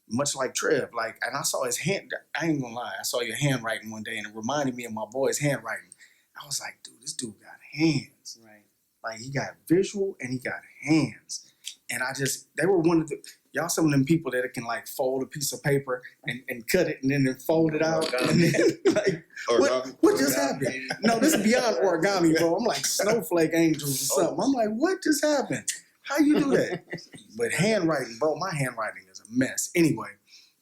much like Trev. Like, and I saw his hand. I ain't gonna lie, I saw your handwriting one day, and it reminded me of my boy's handwriting. I was like, dude, this dude got hands. Right. Like, he got visual and he got hands. And they were one of the, y'all some of them people that can like fold a piece of paper and cut it and then fold it out. And then, like, what just happened? No, this is beyond origami, bro. I'm like snowflake angels or something. I'm like, what just happened? How you do that? But handwriting, bro, my handwriting is a mess. Anyway,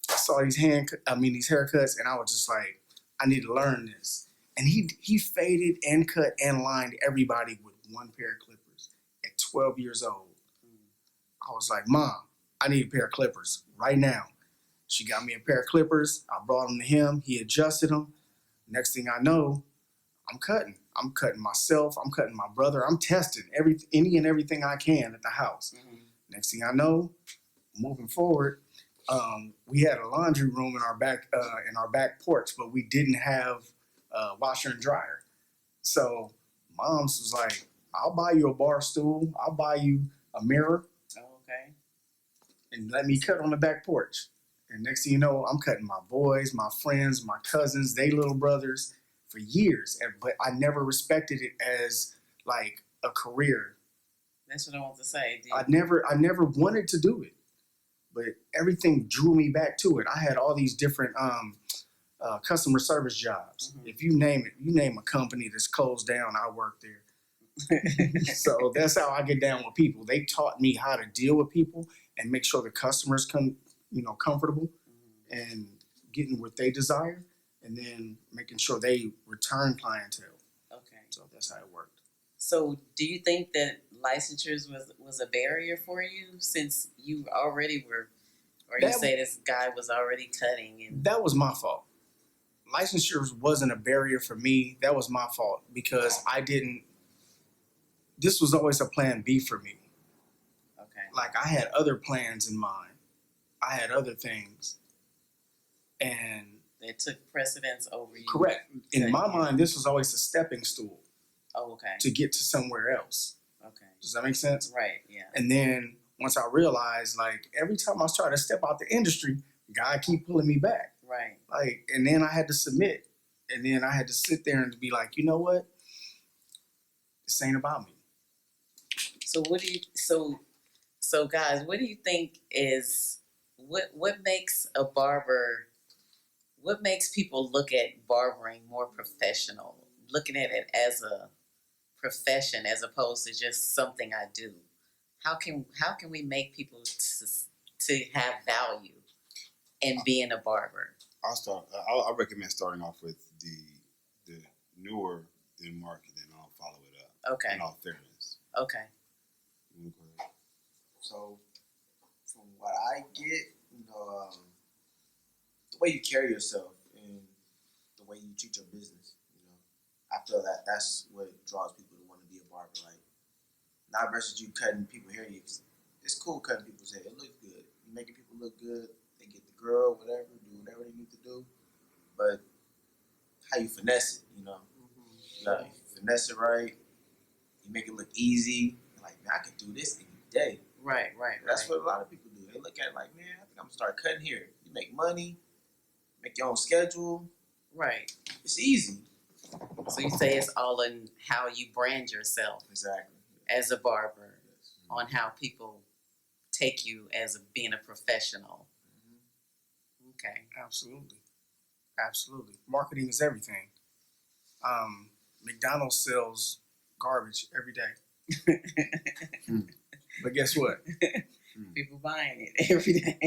I saw these haircuts, and I was just like, I need to learn this. And he faded and cut and lined everybody with one pair of clippers at 12 years old. I was like, Mom, I need a pair of clippers right now. She got me a pair of clippers. I brought them to him. He adjusted them. Next thing I know, I'm cutting. I'm cutting myself. I'm cutting my brother. I'm testing any and everything I can at the house. Mm-hmm. Next thing I know, moving forward, we had a laundry room in our back porch, but we didn't have a washer and dryer. So Mom's was like, I'll buy you a bar stool. I'll buy you a mirror. Okay. And let me cut on the back porch. And next thing you know, I'm cutting my boys, my friends, my cousins, they little brothers for years. But I never respected it as like a career. That's what I want to say. I never wanted to do it, but everything drew me back to it. I had all these different customer service jobs. Mm-hmm. If you name it, you name a company that's closed down, I worked there. So that's how I get down with people. They taught me how to deal with people and make sure the customers come, comfortable and getting what they desire, and then making sure they return clientele. Okay. So that's how it worked. So do you think that licensures was a barrier for you since you already were, or you say this guy was already cutting? And that was my fault. Licensure wasn't a barrier for me. That was my fault because this was always a plan B for me. Okay. Like, I had other plans in mind. I had other things. And they took precedence over you. Correct. In my mind, this was always a stepping stool. Oh, okay. To get to somewhere else. Okay. Does that make sense? Right, yeah. And then once I realized, like, every time I started to step out the industry, God keep pulling me back. Right. Like, and then I had to submit. And then I had to sit there and be like, you know what? This ain't about me. So so guys, what do you think is what makes a barber, what makes people look at barbering more professional, looking at it as a profession as opposed to just something I do? How can we make people to have value in being a barber? I recommend starting off with the newer than market, and I'll follow it up. Okay. In all fairness. Okay. So, from what I get, the way you carry yourself and the way you treat your business, I feel that that's what draws people to want to be a barber. Like, not versus you cutting people hair. It's cool cutting people's hair. It looks good. You're making people look good. They get the girl, whatever, do whatever they need to do. But how you finesse it, Mm-hmm. Like, you finesse it right. You make it look easy. You're like, man, I can do this any day. Right. That's what a lot of people do. They look at it like, man, I think I'm gonna start cutting here. You make money, make your own schedule. Right. It's easy. So you say it's all in how you brand yourself. Exactly. As a barber, yes. On how people take you as being a professional. Mm-hmm. Okay. Absolutely. Marketing is everything. McDonald's sells garbage every day. But guess what? People buying it every day.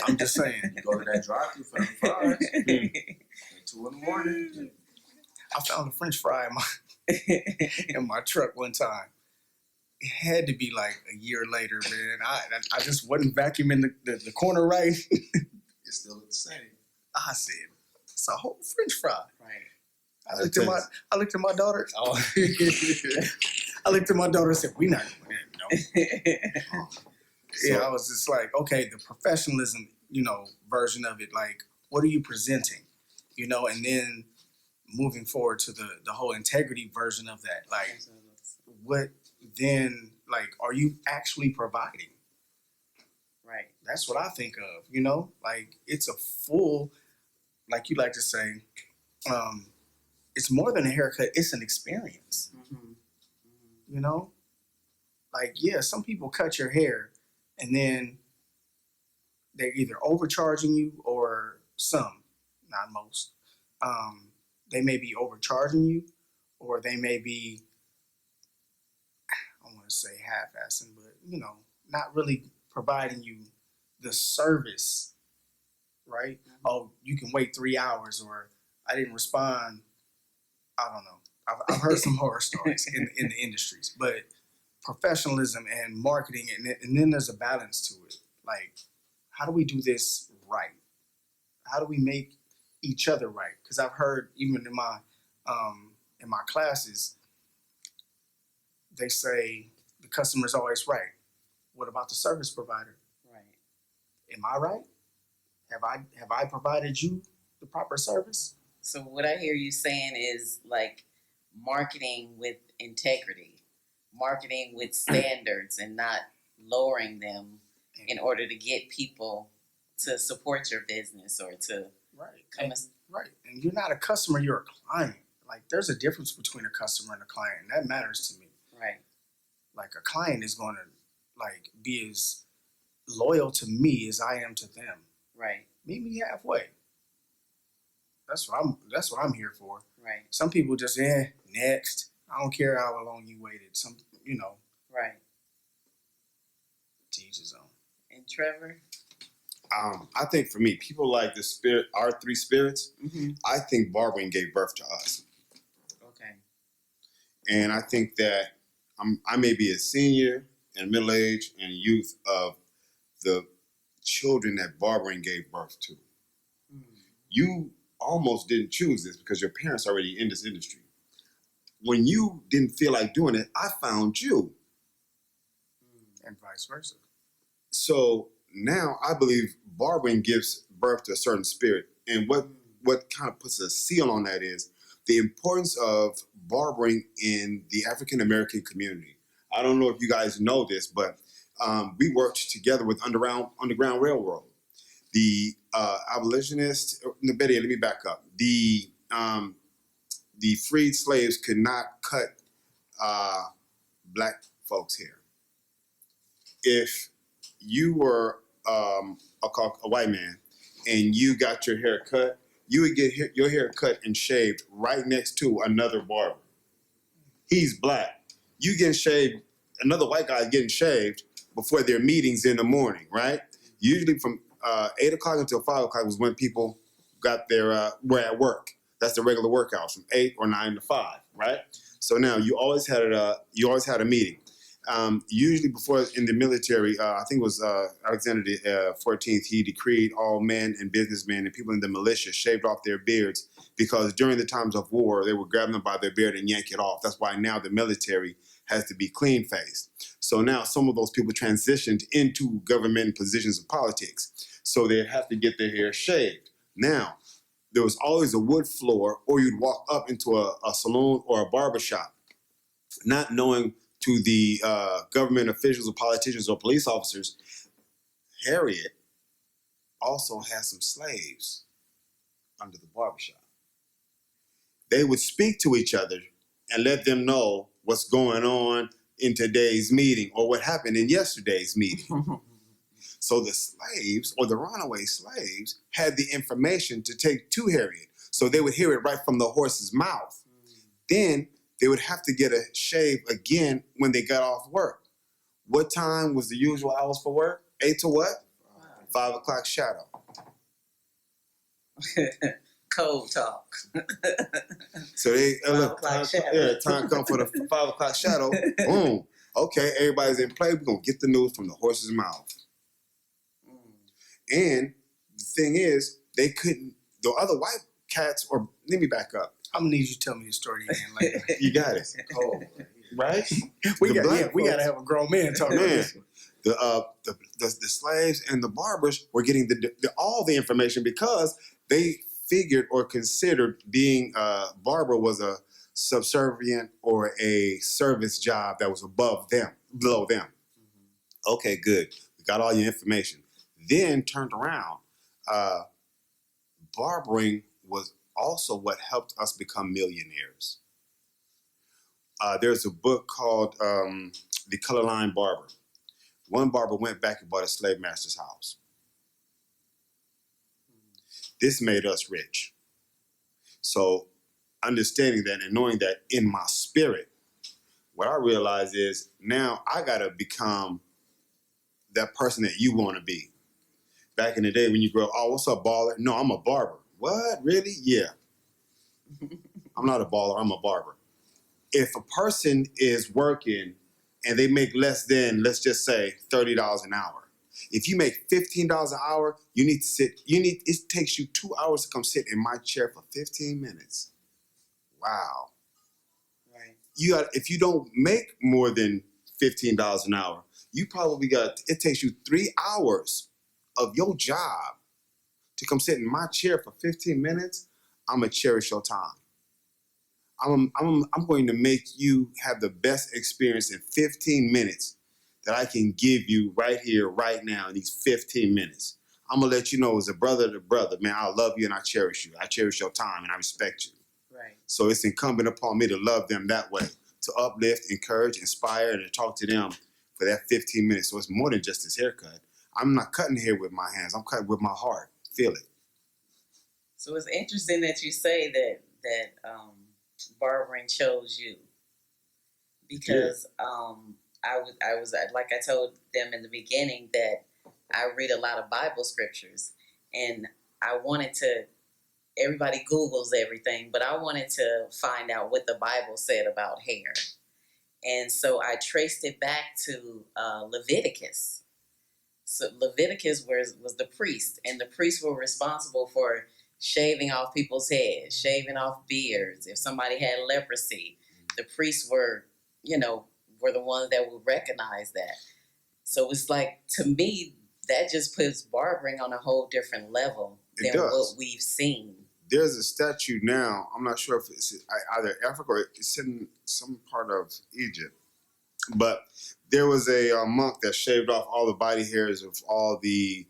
I'm just saying. You go to that drive-thru for the fries at 2 a.m. I found a French fry in my truck one time. It had to be like a year later, man. I just wasn't vacuuming the corner right. It still looks the same. I said, it's a whole French fry. Right. I looked at my daughter. Oh. I looked at my daughter and said, "We're not doing that, no." Yeah, I was just like, okay, the professionalism, version of it. Like, what are you presenting, and then moving forward to the whole integrity version of that. Like, what then? Like, are you actually providing? Right. That's what I think of, you know? Like, it's a full, like you like to say, it's more than a haircut, it's an experience, Mm-hmm. you know? Like, yeah, some people cut your hair and then they're either overcharging you or some, not most. They may be overcharging you or they may be, I want to say half-assing, but, you know, not really providing you the service, right? Mm-hmm. Oh, you can wait 3 hours, or I didn't respond. I don't know. I've heard some horror stories in the industries, but professionalism and marketing, and then there's a balance to it. Like, how do we do this right? How do we make each other right? Because I've heard even in my classes, they say the customer's always right. What about the service provider? Right. Am I right? Have I provided you the proper service? So what I hear you saying is like marketing with integrity, marketing with standards, and not lowering them in order to get people to support your business or to Right. come. Right. And you're not a customer, you're a client. Like, there's a difference between a customer and a client, and that matters to me. Right. Like, a client is going to like be as loyal to me as I am to them. Right. Meet me halfway. That's what I'm here for. Right. Some people just next. I don't care how long you waited. Some, you know, Right. to each his own. And Trevor. I think for me, people like the spirit, our three spirits. Mm-hmm. I think barbering gave birth to us, Okay. and I think that I may be a senior and middle age and youth of the children that barbering gave birth to. Mm. You almost didn't choose this because your parents are already in this industry. When you didn't feel like doing it, I found you. And vice versa. So now I believe barbering gives birth to a certain spirit. And what kind of puts a seal on that is the importance of barbering in the African American community. I don't know if you guys know this, but we worked together with Underground Railroad. The abolitionists, no, Betty, let me back up. The freed slaves could not cut black folks' hair. If you were a white man and you got your hair cut, you would get your hair cut and shaved right next to another barber. He's black. You getting shaved, another white guy getting shaved before their meetings in the morning, right? Usually from 8 o'clock until 5 o'clock was when people got their were at work. That's the regular work hours from 8 or 9 to 5, right? So now you always had a meeting. Usually before in the military, I think it was Alexander the 14th, he decreed all men and businessmen and people in the militia shaved off their beards because during the times of war, they would grab them by their beard and yank it off. That's why now the military has to be clean-faced. So now some of those people transitioned into government positions of politics. So they have to get their hair shaved. Now, there was always a wood floor, or you'd walk up into a salon or a barber shop, not knowing to the government officials or politicians or police officers, Harriet also has some slaves under the barbershop. They would speak to each other and let them know what's going on in today's meeting or what happened in yesterday's meeting. So the slaves or the runaway slaves had the information to take to Harriet. So they would hear it right from the horse's mouth. Then they would have to get a shave again when they got off work. What time was the usual hours for work? 8 to what? 5 o'clock shadow. Code talk. So they 5 o'clock shadow. time come for the 5 o'clock shadow. Boom. Okay, everybody's in play. We're gonna get the news from the horse's mouth. And the thing is, they couldn't. The other white cats, or let me back up. I'm gonna need you to tell me the story again later. You got it. Cold. Right? we The black we folks- gotta have a grown man talk about Man, this. the slaves and the barbers were getting all the information because they figured or considered being a barber was a subservient or a service job that was below them. Okay, good. We got all your information. Then turned around. Barbering was also what helped us become millionaires. There's a book called The Color Line Barber. One barber went back and bought a slave master's house. This made us rich. So understanding that and knowing that in my spirit, what I realize is now I got to become that person that you want to be. Back in the day when you grow up, oh, what's up, baller? No, I'm a barber. What? Really? Yeah. I'm not a baller, I'm a barber. If a person is working and they make less than, let's just say, $30 an hour. If you make $15 an hour, it takes you 2 hours to come sit in my chair for 15 minutes. Wow. Right. If you don't make more than $15 an hour, it takes you 3 hours of your job to come sit in my chair for 15 minutes. I'm gonna cherish your time. I'm going to make you have the best experience in 15 minutes that I can give you right here, right now, in these 15 minutes. I'm gonna let you know as a brother to brother, man, I love you and I cherish you. I cherish your time and I respect you. Right. So it's incumbent upon me to love them that way, to uplift, encourage, inspire, and to talk to them for that 15 minutes. So it's more than just this haircut. I'm not cutting hair with my hands. I'm cutting with my heart. Feel it. So it's interesting that you say that barbering chose you, because I was like I told them in the beginning that I read a lot of Bible scriptures, and I wanted to. Everybody Googles everything, but I wanted to find out what the Bible said about hair, and so I traced it back to Leviticus. So Leviticus was the priest, and the priests were responsible for shaving off people's heads, shaving off beards. If somebody had leprosy, the priests were the ones that would recognize that. So it's like, to me, that just puts barbering on a whole different level than what we've seen. There's a statue now, I'm not sure if it's either Africa or it's in some part of Egypt, but there was a monk that shaved off all the body hairs of all the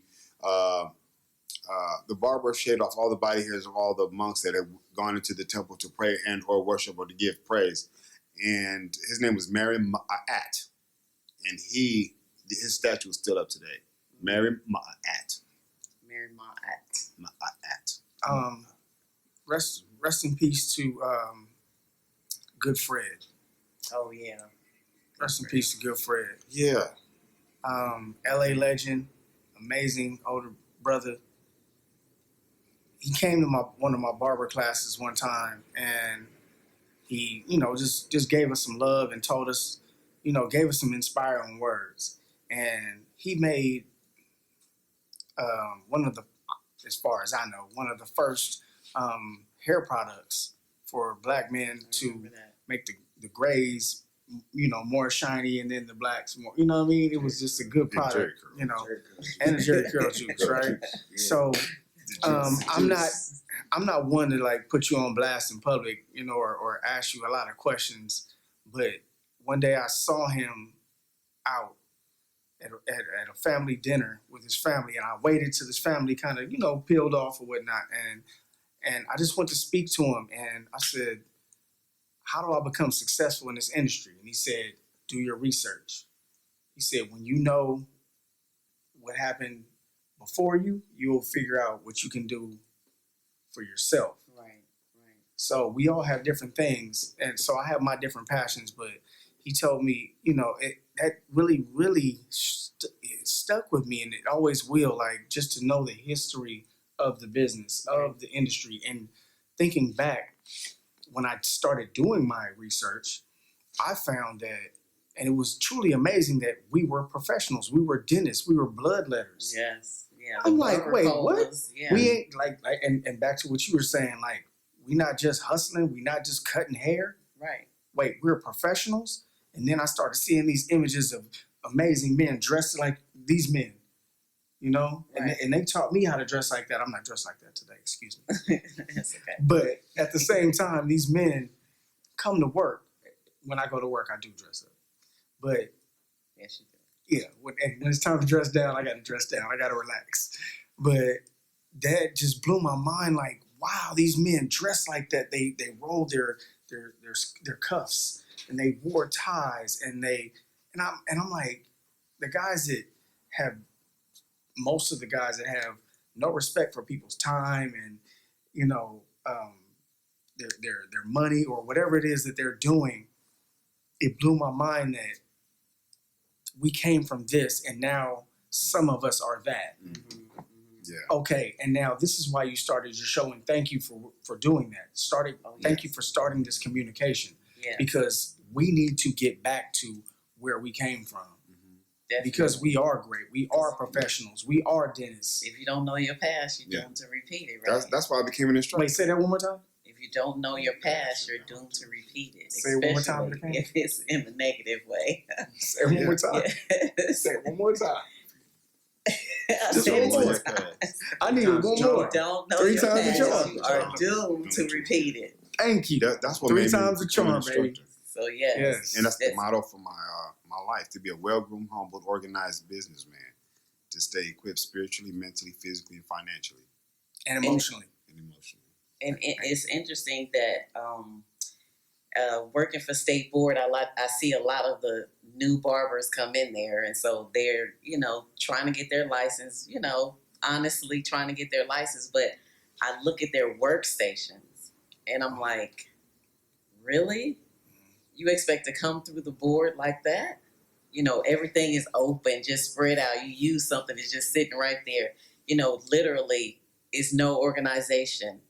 barber shaved off all the body hairs of all the monks that had gone into the temple to pray and or worship or to give praise. And his name was Mary Ma'at. And his statue is still up today. Mary Ma'at. Mary Ma'at. Ma'at. Rest in peace to Good Fred. Oh, yeah. Rest in peace to Good Fred. Yeah. LA legend, amazing older brother. He came to one of my barber classes one time, and he, just gave us some love and told us, gave us some inspiring words. And he made one of the, as far as I know, one of the first hair products for black men to make the grays, more shiny, and then the blacks more. You know what I mean? It was just a good product, and a Jerry curl juice, right? Yeah. So I'm not one to like put you on blast in public, or ask you a lot of questions. But one day I saw him out at a family dinner with his family, and I waited till his family kind of peeled off or whatnot, and I just went to speak to him, and I said, how do I become successful in this industry? And he said, do your research. He said, when you know what happened before you, you'll figure out what you can do for yourself. Right. So we all have different things. And so I have my different passions, but he told me, that really, really it stuck with me, and it always will, like, just to know the history of the business, of the industry. And thinking back, when I started doing my research, I found that, and it was truly amazing that we were professionals. We were dentists. We were bloodletters. Yes. Yeah. I'm like, wait, what? Yeah. We ain't like and back to what you were saying, like, we not just hustling. We not just cutting hair. Right. Wait, we're professionals. And then I started seeing these images of amazing men dressed like these men, Right. and they taught me how to dress like that. I'm not dressed like that today, excuse me. It's okay. But at the same time, these men come to work. When I go to work, I do dress up. But yes, you do. yeah. And when it's time to dress down, I got to dress down. I got to relax. But that just blew my mind. Like, wow, these men dress like that. They rolled their cuffs and they wore ties and I'm like, the guys that have most of the guys that have no respect for people's time and their money or whatever it is that they're doing. It blew my mind that we came from this and now some of us are that. Yeah. Okay, and now this is why you started your show, and thank you for doing that. Thank you for starting this communication. Yeah. Because we need to get back to where we came from. Definitely. Because we are great. We are professionals. We are dentists. If you don't know your past, you're doomed to repeat it, right? That's why I became an instructor. Wait, say that one more time. If you don't know your past, you're doomed to repeat it. Say it one more time, especially if it's in a negative way. Say it one more time. Yes. Say it one more time. I Just said one it more. two times. I need one If you more. don't know 3 your times the past, charm. you are doomed to repeat it. Thank you. That's what 3 made me times the become an charm, baby. instructor. So yes. Yes. And that's the motto for my life: to be a well-groomed, humbled, organized businessman, to stay equipped spiritually, mentally, physically, and financially, And emotionally. And it's interesting that working for State Board, I see a lot of the new barbers come in there, and so they're trying to get their license, honestly trying to get their license. But I look at their workstations, and I'm like, really? You expect to come through the board like that? Everything is open, just spread out. You use something, it's just sitting right there. Literally, it's no organization.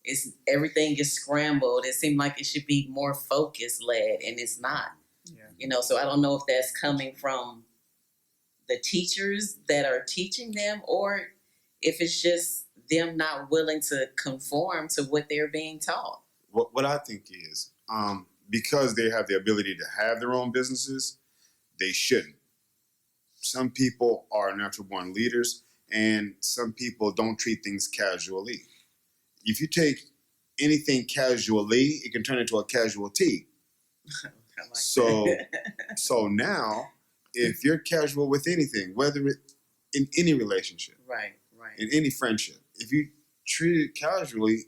It's everything is scrambled. It seemed like it should be more focus led, and it's not. Yeah. So I don't know if that's coming from the teachers that are teaching them, or if it's just them not willing to conform to what they're being taught. What I think is, because they have the ability to have their own businesses, they shouldn't. Some people are natural born leaders, and some people don't treat things casually. If you take anything casually, it can turn into a casualty. Like So now, if you're casual with anything, whether it in any relationship, right, in any friendship, if you treat it casually,